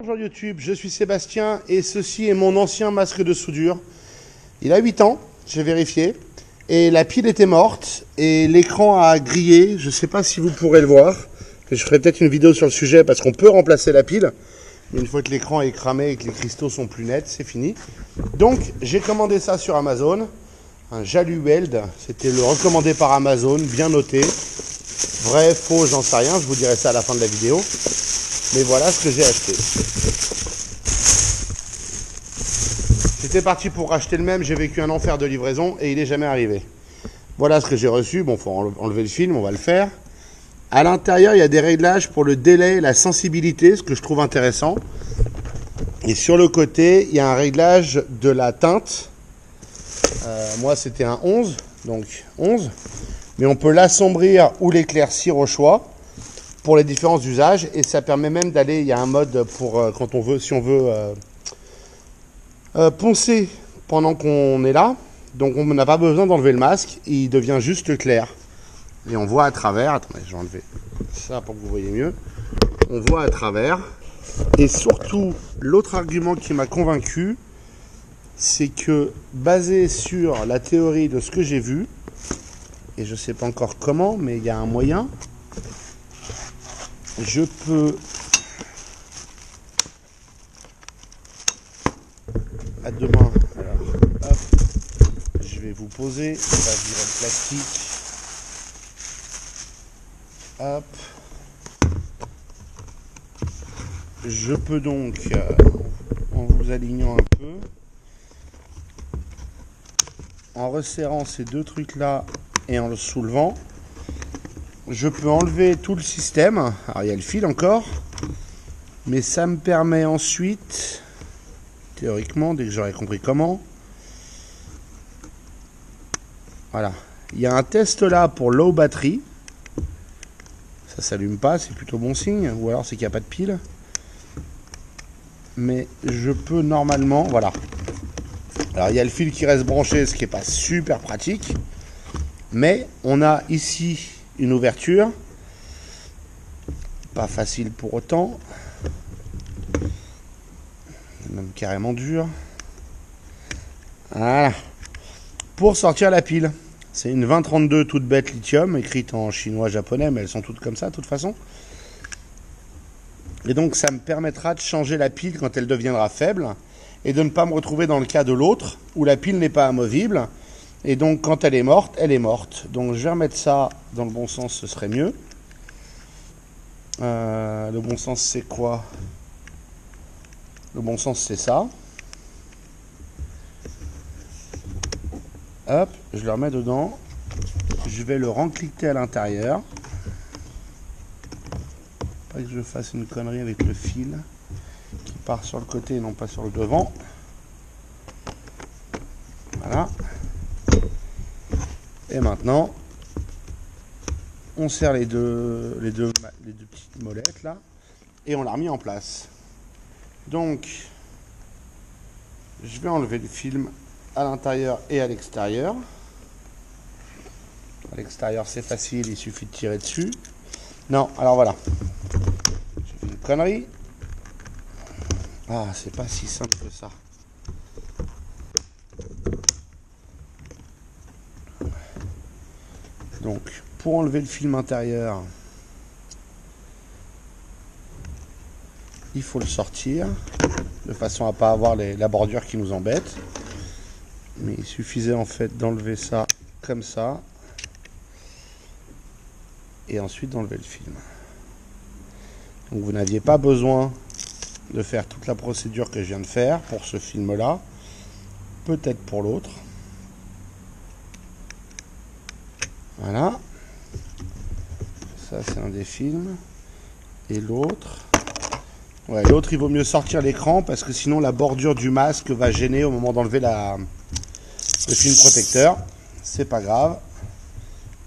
Bonjour YouTube, je suis Sébastien et ceci est mon ancien masque de soudure. Il a 8 ans, j'ai vérifié, et la pile était morte et l'écran a grillé. Je ne sais pas si vous pourrez le voir. Je ferai peut-être une vidéo sur le sujet parce qu'on peut remplacer la pile. Mais une fois que l'écran est cramé et que les cristaux sont plus nets, c'est fini. Donc j'ai commandé ça sur Amazon, un Jaluweld. C'était le recommandé par Amazon, bien noté. Vrai, faux, j'en sais rien, je vous dirai ça à la fin de la vidéo. Mais voilà ce que j'ai acheté. J'étais parti pour racheter le même, j'ai vécu un enfer de livraison et il n'est jamais arrivé. Voilà ce que j'ai reçu. Bon, il faut enlever le film, on va le faire. À l'intérieur, il y a des réglages pour le délai et la sensibilité, ce que je trouve intéressant. Et sur le côté, il y a un réglage de la teinte. Moi, c'était un 11, donc 11. Mais on peut l'assombrir ou l'éclaircir au choix pour les différents usages. Et ça permet même d'aller, il y a un mode pour quand on veut, si on veut poncer pendant qu'on est là. Donc on n'a pas besoin d'enlever le masque, il devient juste clair. Et on voit à travers, attendez, je vais enlever ça pour que vous voyez mieux. On voit à travers. Et surtout, l'autre argument qui m'a convaincu, c'est que basé sur la théorie de ce que j'ai vu, et je ne sais pas encore comment, mais il y a un moyen, je peux à deux mains, alors hop, je vais vous poser, on va virer le plastique, hop, je peux donc, en vous alignant un peu, en resserrant ces deux trucs là et en le soulevant, je peux enlever tout le système. Alors il y a le fil encore, mais ça me permet ensuite, théoriquement, dès que j'aurai compris comment, voilà, il y a un test là pour low battery, ça s'allume pas, c'est plutôt bon signe, ou alors c'est qu'il n'y a pas de pile, mais je peux normalement, voilà. Alors il y a le fil qui reste branché, ce qui n'est pas super pratique, mais on a ici une ouverture, pas facile pour autant, même carrément dur. Voilà, pour sortir la pile. C'est une 2032 toute bête lithium, écrite en chinois japonais, mais elles sont toutes comme ça de toute façon. Et donc ça me permettra de changer la pile quand elle deviendra faible, et de ne pas me retrouver dans le cas de l'autre, où la pile n'est pas amovible. Et donc quand elle est morte, elle est morte. Donc je vais remettre ça dans le bon sens, ce serait mieux. Le bon sens c'est quoi? Le bon sens c'est ça. Hop, je le remets dedans. Je vais le rencliquer à l'intérieur. Pas que je fasse une connerie avec le fil qui part sur le côté et non pas sur le devant. Voilà. Et maintenant, on serre les deux petites molettes là et on l'a remis en place. Donc, je vais enlever le film à l'intérieur et à l'extérieur. À l'extérieur, c'est facile, il suffit de tirer dessus. Non, alors voilà. J'ai fait une connerie. Ah, c'est pas si simple que ça. Donc, pour enlever le film intérieur, il faut le sortir de façon à ne pas avoir la bordure qui nous embête. Mais il suffisait en fait d'enlever ça comme ça et ensuite d'enlever le film. Donc vous n'aviez pas besoin de faire toute la procédure que je viens de faire pour ce film là, peut-être pour l'autre. Voilà, ça c'est un des films. Et l'autre, ouais, l'autre il vaut mieux sortir l'écran parce que sinon la bordure du masque va gêner au moment d'enlever le film protecteur. C'est pas grave,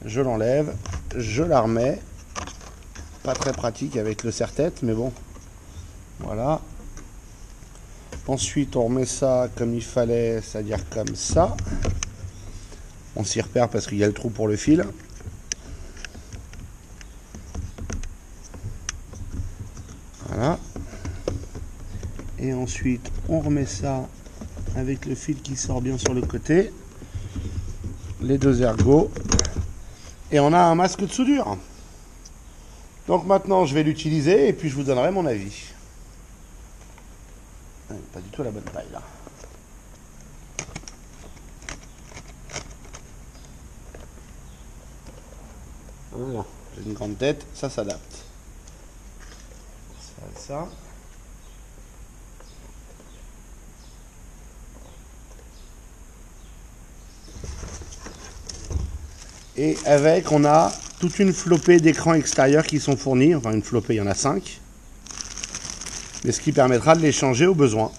je l'enlève, je la remets. Pas très pratique avec le serre-tête, mais bon, voilà. Ensuite on remet ça comme il fallait, c'est-à-dire comme ça. On s'y repère parce qu'il y a le trou pour le fil. Voilà. Et ensuite, on remet ça avec le fil qui sort bien sur le côté. Les deux ergots. Et on a un masque de soudure. Donc maintenant, je vais l'utiliser et puis je vous donnerai mon avis. Pas du tout la bonne taille là. Voilà. J'ai une grande tête, ça s'adapte. Ça. Et avec, on a toute une flopée d'écrans extérieurs qui sont fournis. Enfin, une flopée, il y en a 5. Mais ce qui permettra de les changer au besoin.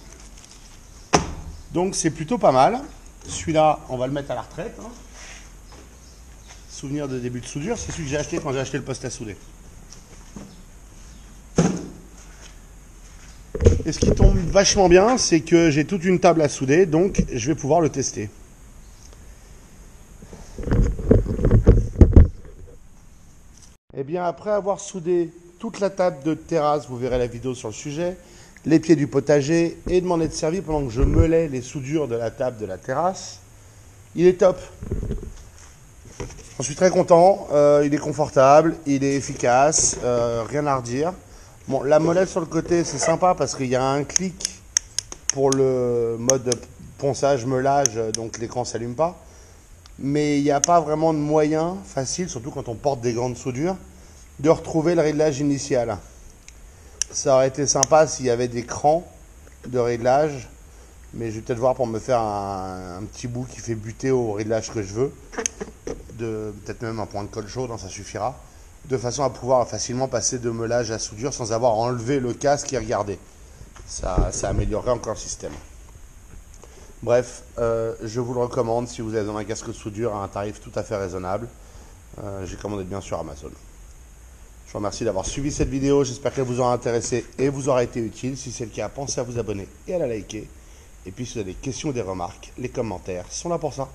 Donc, c'est plutôt pas mal. Celui-là, on va le mettre à la retraite. Hein. Souvenir de début de soudure, c'est celui que j'ai acheté quand j'ai acheté le poste à souder. Et ce qui tombe vachement bien, c'est que j'ai toute une table à souder, donc je vais pouvoir le tester. Et bien après avoir soudé toute la table de terrasse, vous verrez la vidéo sur le sujet, les pieds du potager et de m'en être servi pendant que je meulais les soudures de la table de la terrasse, il est top. J'en suis très content, il est confortable, il est efficace, rien à redire. Bon, la molette sur le côté, c'est sympa parce qu'il y a un clic pour le mode ponçage, meulage, donc l'écran ne s'allume pas. Mais il n'y a pas vraiment de moyen facile, surtout quand on porte des grandes soudures, de retrouver le réglage initial. Ça aurait été sympa s'il y avait des crans de réglage, mais je vais peut-être voir pour me faire un petit bout qui fait buter au réglage que je veux. Peut-être même un point de colle chaud, ça suffira. De façon à pouvoir facilement passer de meulage à soudure sans avoir enlevé le casque et regarder. Ça améliorerait encore le système. Bref, je vous le recommande si vous avez un casque de soudure à un tarif tout à fait raisonnable. J'ai commandé bien sur Amazon. Je vous remercie d'avoir suivi cette vidéo. J'espère qu'elle vous aura intéressé et vous aura été utile. Si c'est le cas, pensez à vous abonner et à la liker. Et puis si vous avez des questions ou des remarques, les commentaires sont là pour ça.